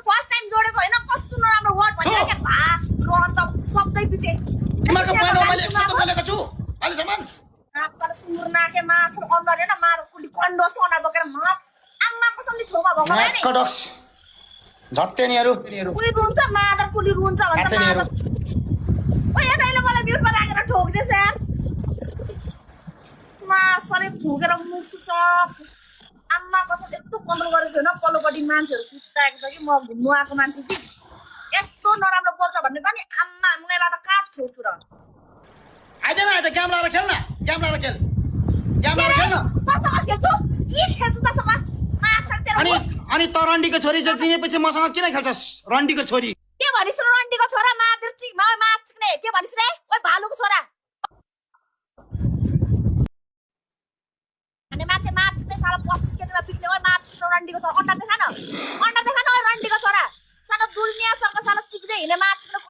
first time जोडेको हैन कस्तो नराम्रो वर्ड भन्छ के भा रोहन त शब्दै पछि तिमीहरूको पहिलो मैले एक शब्द बोलेको छु अहिलेसम्म आपका सुँगुर नाके मासु अनुहार हैन मार कुली कन्डोस अनुहार बोकेर म आम्मा कसमले छेउमा भएको भए नि कडक्स झट्टेनीहरू कुली रुन्छ मादर कुली रुन्छ भन्छ मादर ओए यसले मलाई म्युटमा राखेर ठोक्दैछ यार मासले ठोकेर मुख सुत आम्मा कसम यस्तो कन्ट्रोल गरेको छैन पल्लोपट्टि मान्छेहरू छुट्टाएको छ कि म घुम्नु आएको मान्छे कि यस्तो नराम्रो बोल्छ भन्ने त नि आम्मा मुनेलाई त काट छोड्छु र आइदेन आइद गेम लाएर खेल न गेम लाएर खेल गेम लाएर खेल न कता खेल्छु के खेल्छु तसँग माछा तेरो अनि त रन्डीको छोरी चाहिँ चिनेपछि मसँग किन खेल्छस् रन्डीको छोरी के भनिस् र रन्डीको छोरा मादर चिक माछ्ने के भनिस् रे ओइ भालुको छोरा अनि माछे माछ्ने साला 25 केटीमा बिक्ने ओइ माछ्ने रन्डीको छोरा अन्डा देखा न ओइ रन्डीको छोरा सानो दुर्नियासँग साला चिक्दै हिँड्ने माछ